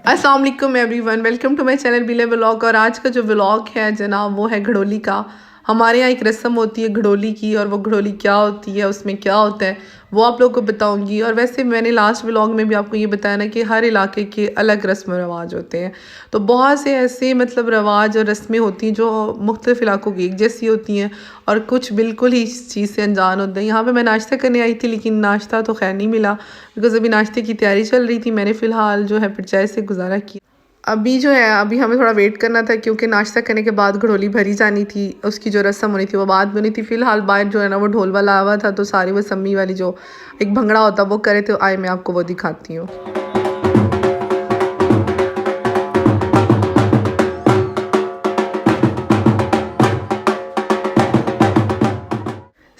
अस्सलाम वालेकुम everyone, welcome to my channel बिले व्लॉग। और आज का जो व्लॉग है जनाब वो है घड़ोली का। हमारे यहाँ एक रस्म होती है घड़ोली की, और वो घड़ोली क्या होती है, उसमें क्या होता है वो आप लोगों को बताऊंगी। और वैसे मैंने लास्ट व्लॉग में भी आपको ये बताया ना कि हर इलाके के अलग रस्म रवाज होते हैं। तो बहुत से ऐसे मतलब रवाज और रस्में होती हैं जो मुख्तलिफ़ इलाकों की एक जैसी होती हैं, और कुछ बिल्कुल ही इस चीज़ से अनजान होते हैं। यहाँ पे मैं नाश्ता करने आई थी, लेकिन नाश्ता तो खैर नहीं मिला, बिकॉज़ अभी नाश्ते की तैयारी चल रही थी। मैंने फ़िलहाल जो है फिर चाय से गुजारा किया। अभी जो है अभी हमें थोड़ा वेट करना था, क्योंकि नाश्ता करने के बाद घड़ोली भरी जानी थी। उसकी जो रस्म होनी थी वो बाद में होनी थी। फ़िलहाल बाहर जो है ना वो ढोल वाला आवा था, तो सारी वो सम्मी वाली जो एक भंगड़ा होता वो करे थे। आए मैं आपको वो दिखाती हूँ।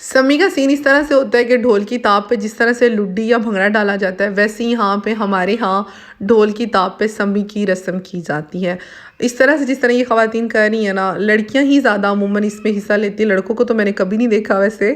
सम्मी का सीन इस तरह से होता है कि ढोल की ताप पे जिस तरह से लुड्डी या भंगड़ा डाला जाता है, वैसे ही यहाँ पे हमारे यहाँ ढोल की ताप पे सम्मी की रस्म की जाती है। इस तरह से जिस तरह ये ख़वातीन कर रही है ना, लड़कियां ही ज़्यादा अमूमन इसमें हिस्सा लेती हैं। लड़कों को तो मैंने कभी नहीं देखा वैसे।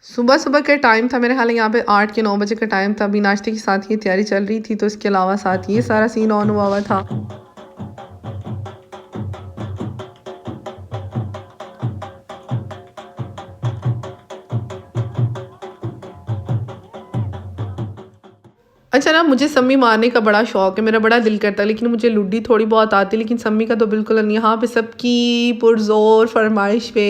सुबह सुबह का टाइम था, मेरे ख्याल है यहाँ पे 8 के 9 बजे का टाइम था। अभी नाश्ते के साथ ये तैयारी चल रही थी, तो इसके अलावा साथ ये सारा सीन ऑन हुआ हुआ था। अच्छा ना, मुझे सम्मी मारने का बड़ा शौक है, मेरा बड़ा दिल करता है, लेकिन मुझे लुड्डी थोड़ी बहुत आती है, लेकिन सम्मी का तो बिल्कुल नहीं। यहाँ पे सबकी पुरज़ोर फरमाइश पे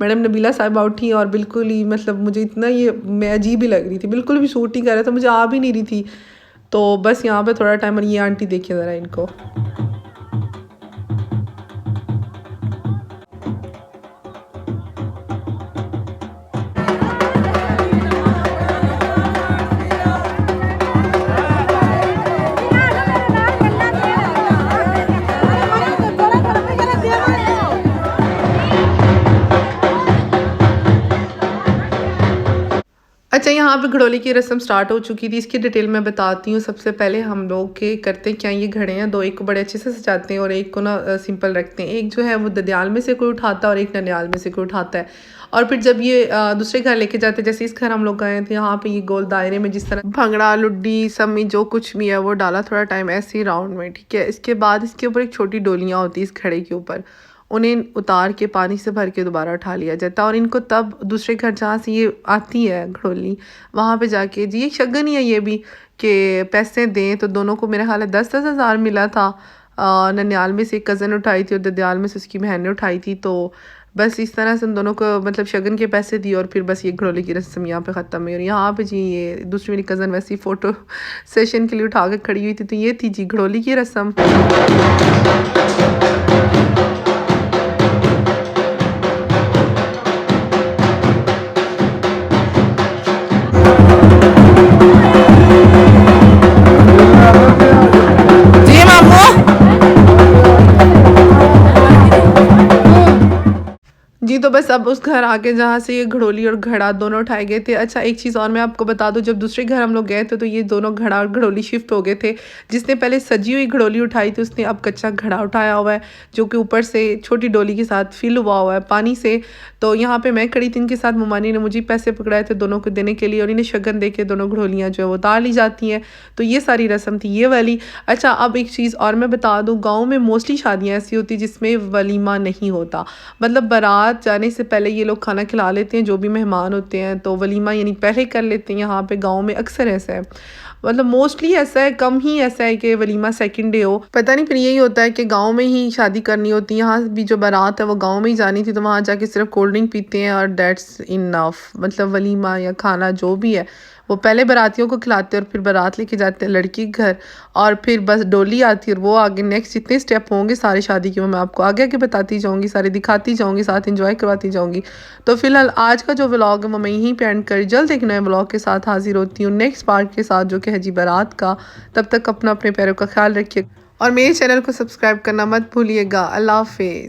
मैडम नबीला साहिबा उठी, और बिल्कुल ही मतलब मुझे इतना ये मैं अजीब ही लग रही थी, बिल्कुल भी सूट नहीं कर रहा था, मुझे आ भी नहीं रही थी। तो बस यहाँ पे थोड़ा टाइम, और ये आंटी देखिए ज़रा इनको। अच्छा, यहाँ पे घड़ोली की रस्म स्टार्ट हो चुकी थी। इसकी डिटेल मैं बताती हूँ। सबसे पहले हम लोग के करते क्या, ये घड़े हैं दो, एक को बड़े अच्छे से सजाते हैं और एक को ना सिंपल रखते हैं। एक जो है वो ददियाल में से कोई उठाता है और एक ननियाल में से कोई उठाता है। और फिर जब ये दूसरे घर लेके जाते हैं, जैसे इस घर हम लोग गए थे, यहाँ पे ये गोल दायरे में जिस तरह भंगड़ा लुड्डी सम्मी जो कुछ भी है वो डाला थोड़ा टाइम ऐसे ही राउंड में, ठीक है। इसके बाद इसके ऊपर एक छोटी डोलियाँ होती है इस घड़े के ऊपर, उन्हें उतार के पानी से भर के दोबारा उठा लिया जाता है। और इनको तब दूसरे घर जहाँ से ये आती है घड़ोली, वहाँ पे जाके जी एक शगन ही है ये भी, कि पैसे दें। तो दोनों को मेरा ख्याल है 10-10 हज़ार मिला था। ननियाल में से एक कज़न उठाई थी और ददियाल में से उसकी बहन ने उठाई थी। तो बस इस तरह से उन दोनों को मतलब शगन के पैसे दिए, और फिर बस ये घड़ोली की रस्म यहाँ पे ख़त्म हुई। और यहाँ पे जी ये दूसरी मेरी कज़न वैसी फ़ोटो सेशन के लिए उठा के खड़ी हुई थी। तो ये थी जी घड़ोली की रस्म। जी मामू। जी, तो बस अब उस घर आके जहाँ से ये घड़ोली और घड़ा दोनों उठाए गए थे। अच्छा, एक चीज़ और मैं आपको बता दूँ, जब दूसरे घर हम लोग गए थे तो ये दोनों घड़ा और घड़ोली शिफ्ट हो गए थे। जिसने पहले सजी हुई घड़ोली उठाई थी उसने अब कच्चा घड़ा उठाया हुआ है, जो कि ऊपर से छोटी डोली के साथ फिल हुआ है पानी से। तो यहाँ पे मैं खड़ी थी इनके साथ, मुमानी ने मुझे पैसे पकड़ाए थे दोनों को देने के लिए, और इन्हें शगन दे के दोनों घड़ोलियाँ जो है वो उतार ली जाती हैं। तो ये सारी रस्म थी ये वाली। अच्छा, अब एक चीज़ और मैं बता दूँ, गाँव में मोस्टली शादियाँ ऐसी होती जिसमें वलीमा नहीं होता। मतलब बारात जाने से पहले ये लोग खाना खिला लेते हैं जो भी मेहमान होते हैं, तो वलीमा यानी पहले कर लेते हैं। यहाँ पे गांव में अक्सर ऐसा है, मतलब मोस्टली ऐसा है, कम ही ऐसा है कि वलीमा सेकंड डे हो। पता नहीं, फिर यही होता है कि गांव में ही शादी करनी होती है। यहाँ भी जो बारात है वो गांव में ही जानी थी, तो वहाँ जाके सिर्फ कोल्ड ड्रिंक पीते हैं और दैट्स इनफ। मतलब वलीमा या खाना जो भी है वो पहले बारातियों को खिलाते हैं, और फिर बारात लेके जाते हैं लड़की के घर, और फिर बस डोली आती है। और वो आगे नेक्स्ट जितने स्टेप होंगे सारी शादी के, वो मैं आपको आगे आगे बताती जाऊँगी, सारी दिखाती जाऊँगी, साथ इंजॉय करवाती जाऊँगी। तो फिलहाल आज का जो व्लॉग है वो मैं यहीं पे एंड कर, जल्द एक नए व्लॉग के साथ हाजिर होती हूँ, नेक्स्ट पार्ट के साथ, जो कि है जी बारात का। तब तक अपना अपने पैरों का ख्याल रखिए, और मेरे चैनल को सब्सक्राइब करना मत भूलिएगा। अल्लाह हाफिज़।